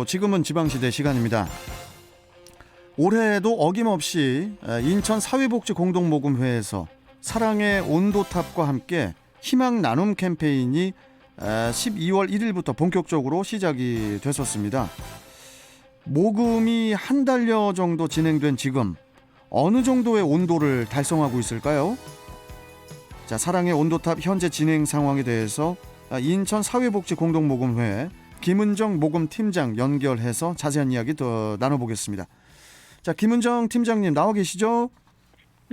지금은 지방시대 시간입니다. 올해에도 어김없이 인천 사회복지공동모금회에서 사랑의 온도탑과 함께 희망 나눔 캠페인이 12월 1일부터 본격적으로 시작이 됐었습니다. 모금이 한 달여 정도 진행된 지금 어느 정도의 온도를 달성하고 있을까요? 자, 사랑의 온도탑 현재 진행 상황에 대해서 인천 사회복지공동모금회 김은정 모금팀장 연결해서 자세한 이야기 더 나눠보겠습니다. 자, 김은정 팀장님 나와 계시죠?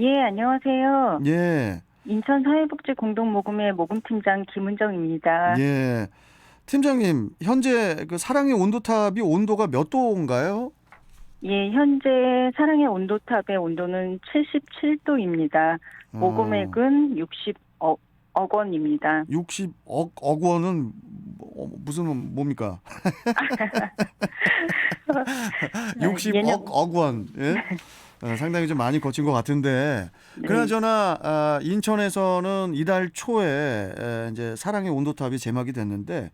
예, 안녕하세요. 예. 인천 사회복지공동모금회 모금팀장 김은정입니다. 예. 팀장님, 현재 그 사랑의 온도탑이 온도가 몇 도인가요? 예, 현재 사랑의 온도탑의 온도는 77도입니다. 모금액은 60억 원입니다. 60억 원은 무슨 뭡니까? 60억 원. 예? 상당히 좀 많이 거친 것 같은데, 네. 그나저나 인천에서는 이달 초에 이제 사랑의 온도탑이 제막이 됐는데,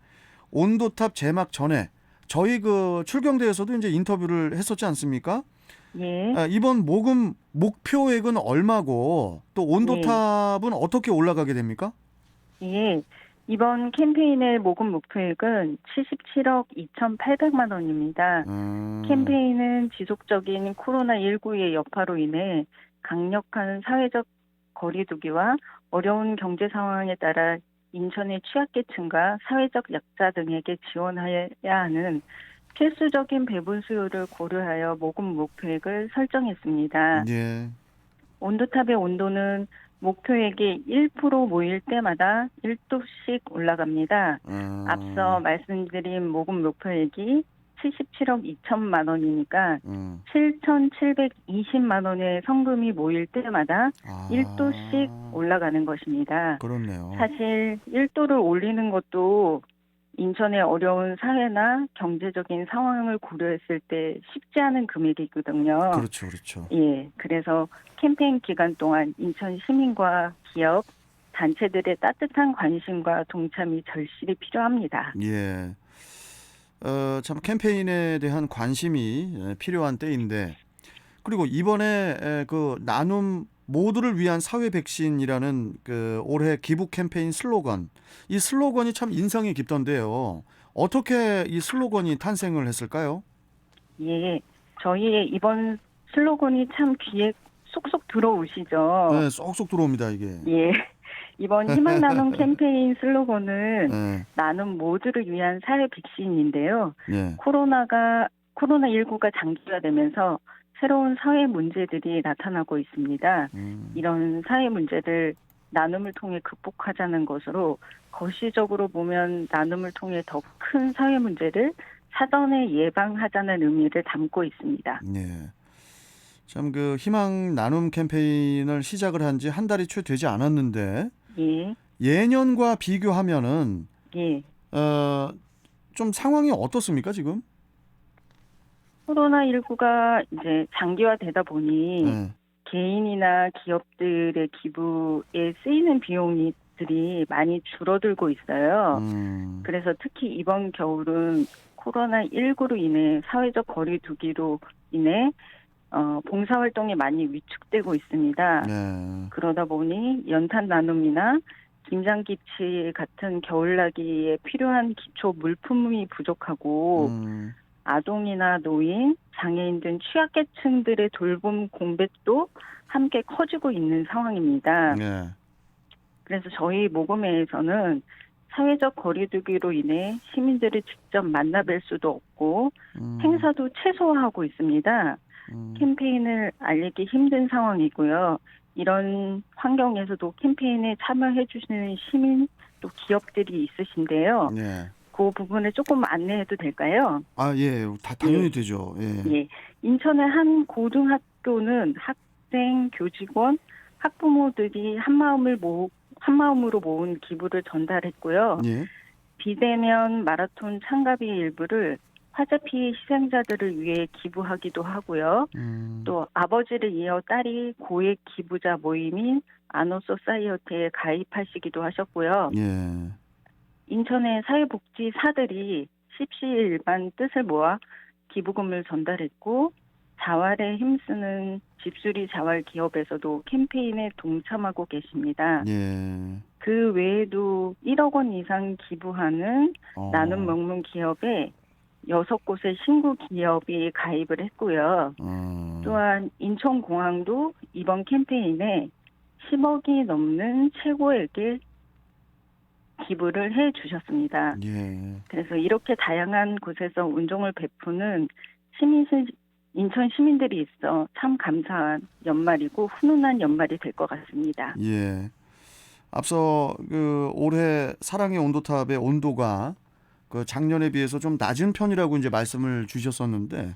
온도탑 제막 전에 저희 그 출경대에서도 이제 인터뷰를 했었지 않습니까? 예. 이번 모금 목표액은 얼마고 또 온도탑은 어떻게 올라가게 됩니까? 예. 이번 캠페인의 모금 목표액은 77억 2,800만 원입니다. 캠페인은 지속적인 코로나19의 여파로 인해 강력한 사회적 거리두기와 어려운 경제 상황에 따라 인천의 취약계층과 사회적 약자 등에게 지원해야 하는 필수적인 배분 수요를 고려하여 모금 목표액을 설정했습니다. 예. 온도탑의 온도는 목표액이 1% 모일 때마다 1도씩 올라갑니다. 앞서 말씀드린 모금 목표액이 77억 2천만 원이니까 7,720만 원의 성금이 모일 때마다 1도씩 올라가는 것입니다. 그렇네요. 사실 1도를 올리는 것도 인천의 어려운 사회나 경제적인 상황을 고려했을 때 쉽지 않은 금액이거든요. 그렇죠, 그렇죠. 예, 그래서 캠페인 기간 동안 인천 시민과 기업, 단체들의 따뜻한 관심과 동참이 절실히 필요합니다. 예. 참 캠페인에 대한 관심이 필요한 때인데, 그리고 이번에 그 나눔 모두를 위한 사회 백신이라는 그 올해 기부 캠페인 슬로건, 이 슬로건이 참 인상이 깊던데요. 어떻게 이 슬로건이 탄생을 했을까요? 예, 저희의 이번 슬로건이 참 귀에 쏙쏙 들어오시죠? 네, 쏙쏙 들어옵니다, 이게. 예. 이번 희망 나눔 캠페인 슬로건은 네. 나눔 모두를 위한 사회 백신인데요. 예. 코로나19가 장기화되면서 새로운 사회 문제들이 나타나고 있습니다. 이런 사회 문제들 나눔을 통해 극복하자는 것으로 거시적으로 보면 나눔을 통해 더 큰 사회 문제를 사전에 예방하자는 의미를 담고 있습니다. 예. 참 그 희망 나눔 캠페인을 시작을 한 지 한 달이 채 되지 않았는데, 예. 예년과 비교하면은 예. 좀 상황이 어떻습니까, 지금? 코로나19가 이제 장기화되다 보니 네. 개인이나 기업들의 기부에 쓰이는 비용들이 많이 줄어들고 있어요. 그래서 특히 이번 겨울은 코로나19로 인해 사회적 거리두기로 인해 봉사활동이 많이 위축되고 있습니다. 네. 그러다 보니 연탄 나눔이나 김장김치 같은 겨울나기에 필요한 기초 물품이 부족하고 아동이나 노인, 장애인 등 취약계층들의 돌봄 공백도 함께 커지고 있는 상황입니다. 네. 그래서 저희 모금회에서는 사회적 거리두기로 인해 시민들을 직접 만나뵐 수도 없고 행사도 최소화하고 있습니다. 캠페인을 알리기 힘든 상황이고요. 이런 환경에서도 캠페인에 참여해 주시는 시민 또 기업들이 있으신데요. 네. 그 부분을 조금 안내해도 될까요? 아, 예. 당연히 예. 되죠. 예. 예. 인천의 한 고등학교는 학생, 교직원, 학부모들이 한마음으로 모은 기부를 전달했고요. 예. 비대면 마라톤 참가비 일부를 화재 피해 희생자들을 위해 기부하기도 하고요. 또 아버지를 이어 딸이 고액 기부자 모임인 아노소사이어티에 가입하시기도 하셨고요. 예. 인천의 사회복지사들이 십시일반 뜻을 모아 기부금을 전달했고 자활에 힘쓰는 집수리 자활 기업에서도 캠페인에 동참하고 계십니다. 예. 그 외에도 1억 원 이상 기부하는 나눔 먹문 기업에 6곳의 신구 기업이 가입을 했고요. 또한 인천공항도 이번 캠페인에 10억이 넘는 최고액의 기부를 해 주셨습니다. 예. 그래서 이렇게 다양한 곳에서 운동을 베푸는 인천 시민들이 있어 참 감사한 연말이고 훈훈한 연말이 될 것 같습니다. 예. 앞서 그 올해 사랑의 온도탑의 온도가 그 작년에 비해서 좀 낮은 편이라고 이제 말씀을 주셨었는데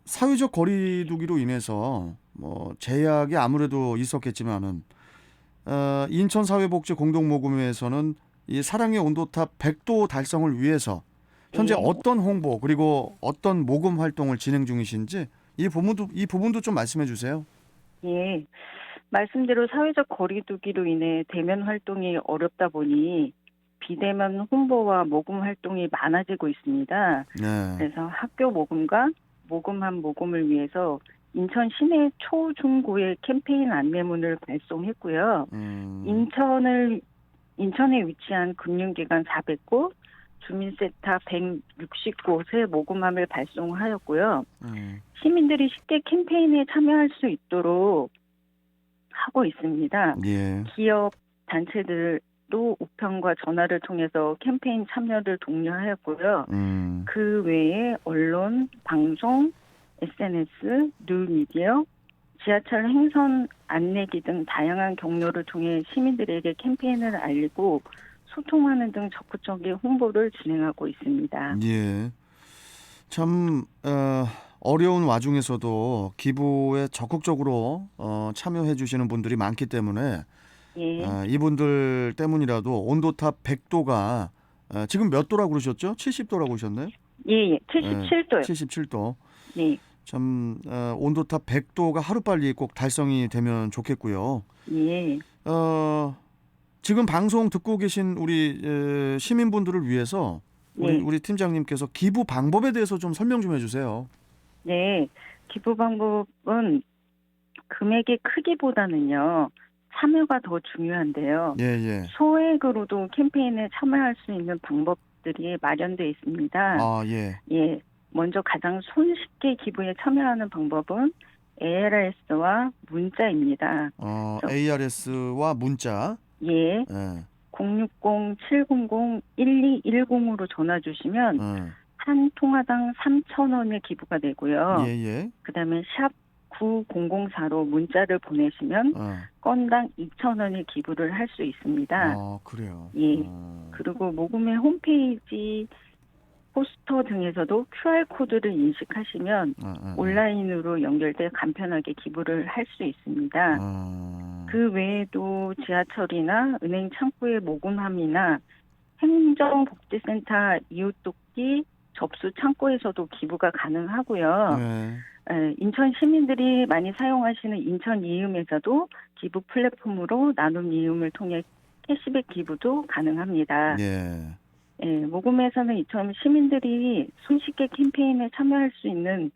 사회적 거리두기로 인해서 뭐 제약이 아무래도 있었겠지만은 인천사회복지 공동모금회에서는 이 사랑의 온도탑 100도 달성을 위해서 현재 네. 어떤 홍보 그리고 어떤 모금 활동을 진행 중이신지 이 부분도 좀 말씀해 주세요. 예. 말씀대로 사회적 거리두기로 인해 대면 활동이 어렵다 보니 비대면 홍보와 모금 활동이 많아지고 있습니다. 네. 그래서 학교 모금과 모금한 모금을 위해서 인천 시내 초, 중, 고의 캠페인 안내문을 발송했고요. 인천에 위치한 금융기관 400곳, 주민센터 160곳에 모금함을 발송하였고요. 시민들이 쉽게 캠페인에 참여할 수 있도록 하고 있습니다. 예. 기업 단체들도 우편과 전화를 통해서 캠페인 참여를 독려하였고요. 그 외에 언론, 방송, SNS, 뉴미디어, 지하철 행선 안내기 등 다양한 경로를 통해 시민들에게 캠페인을 알리고 소통하는 등 적극적인 홍보를 진행하고 있습니다. 예. 참 어려운 와중에서도 기부에 적극적으로 참여해 주시는 분들이 많기 때문에 예. 이분들 때문이라도 온도탑 100도가 지금 몇 도라고 그러셨죠? 70도라고 그러셨나요? 예, 77도요. 77도. 네. 참 온도탑 100도가 하루빨리 꼭 달성이 되면 좋겠고요. 예. 지금 방송 듣고 계신 우리 시민분들을 위해서 우리 팀장님께서 기부 방법에 대해서 좀 설명 좀 해주세요. 네. 기부 방법은 금액의 크기보다는요. 참여가 더 중요한데요. 예. 소액으로도 캠페인에 참여할 수 있는 방법들이 마련되어 있습니다. 아, 예. 예. 먼저 가장 손쉽게 기부에 참여하는 방법은 ARS와 문자입니다. ARS와 문자. 예. 060-700-1210으로 전화 주시면 한 통화당 3,000원의 기부가 되고요. 예. 그다음에 샵 9004로 문자를 보내시면 건당 2,000원의 기부를 할 수 있습니다. 그래요. 예. 그리고 모금의 홈페이지 포스터 등에서도 QR코드를 인식하시면 온라인으로 연결돼 간편하게 기부를 할 수 있습니다. 그 외에도 지하철이나 은행 창구의 모금함이나 행정복지센터 이웃돕기 접수 창구에서도 기부가 가능하고요. 인천 시민들이 많이 사용하시는 인천 이음에서도 기부 플랫폼으로 나눔 이음을 통해 캐시백 기부도 가능합니다. 모금에서는 이처럼 시민들이 손쉽게 캠페인에 참여할 수 있는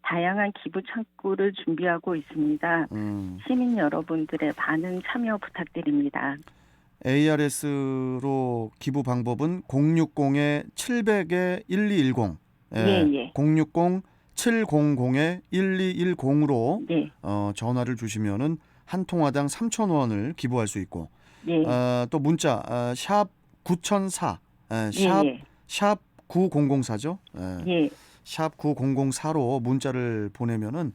다양한 기부 창구를 준비하고 있습니다. 시민 여러분들의 많은 참여 부탁드립니다. ARS로 기부 방법은 060-700-1210 예. 060-700-1210으로 전화를 주시면은 한 통화당 3,000원을 기부할 수 있고 또 문자 샵 9004 샵 9004죠. 샵 9004로 문자를 보내면은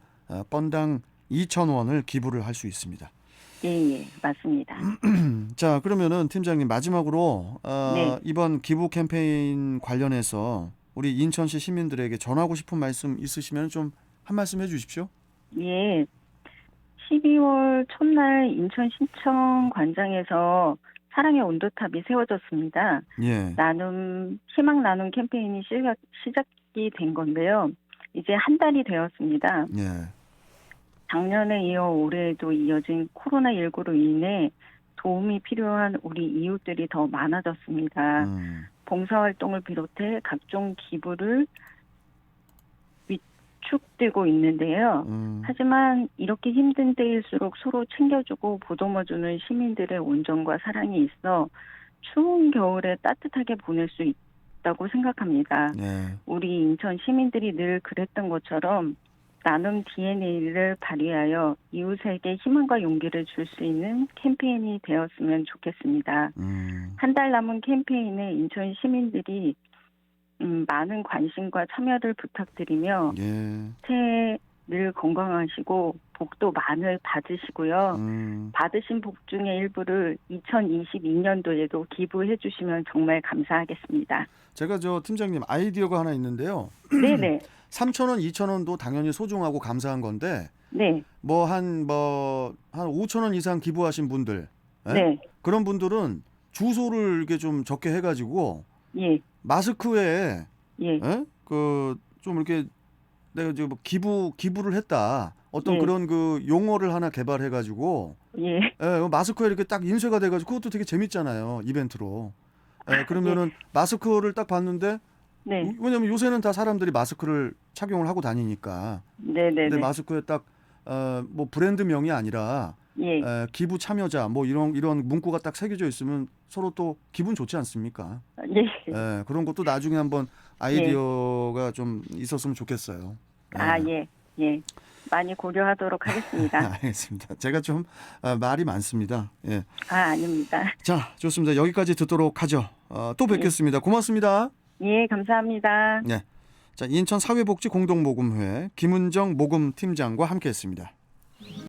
건당 2,000원을 기부를 할 수 있습니다. 예, 맞습니다. 자, 그러면은 팀장님 마지막으로 이번 기부 캠페인 관련해서 우리 인천시 시민들에게 전하고 싶은 말씀 있으시면 좀 한 말씀 해주십시오. 예, 12월 첫날 인천 시청 관장에서 사랑의 온도탑이 세워졌습니다. 희망 나눔 캠페인이 시작이 된 건데요. 이제 한 달이 되었습니다. 작년에 이어 올해에도 이어진 코로나19로 인해 도움이 필요한 우리 이웃들이 더 많아졌습니다. 봉사활동을 비롯해 각종 기부를 위축되고 있는데요. 하지만 이렇게 힘든 때일수록 서로 챙겨주고 보듬어주는 시민들의 온정과 사랑이 있어 추운 겨울에 따뜻하게 보낼 수 있다고 생각합니다. 네. 우리 인천 시민들이 늘 그랬던 것처럼 나눔 DNA를 발휘하여 이웃에게 희망과 용기를 줄 수 있는 캠페인이 되었으면 좋겠습니다. 한 달 남은 캠페인에 인천 시민들이 많은 관심과 참여를 부탁드리며 예. 새해 늘 건강하시고 복도 많이 받으시고요. 받으신 복 중의 일부를 2022년도에도 기부해 주시면 정말 감사하겠습니다. 제가 팀장님 아이디어가 하나 있는데요. 네네. 3,000원, 2,000원도 당연히 소중하고 감사한 건데 네. 한 5,000원 이상 기부하신 분들, 예? 네. 그런 분들은 주소를 이렇게 좀 적게 해가지고 예. 마스크에 예. 예? 좀 이렇게 내가 이제 뭐 기부를 했다 어떤 예. 그런 그 용어를 하나 개발해가지고 예. 마스크에 이렇게 딱 인쇄가 돼가지고 그것도 되게 재밌잖아요, 이벤트로. 그러면은 마스크를 딱 봤는데 네. 왜냐면 요새는 다 사람들이 마스크를 착용을 하고 다니니까. 네네네. 근데 마스크에 딱 뭐 브랜드명이 아니라 예. 기부 참여자 뭐 이런 문구가 딱 새겨져 있으면 서로 또 기분 좋지 않습니까? 예. 그런 것도 나중에 한번 아이디어가 좀 있었으면 좋겠어요. 예. 예. 많이 고려하도록 하겠습니다. 알겠습니다. 제가 좀 말이 많습니다. 예. 아닙니다. 자, 좋습니다. 여기까지 듣도록 하죠. 또 뵙겠습니다. 고맙습니다. 예, 감사합니다. 네. 자, 인천 사회복지 공동모금회 김은정 모금팀장과 함께했습니다.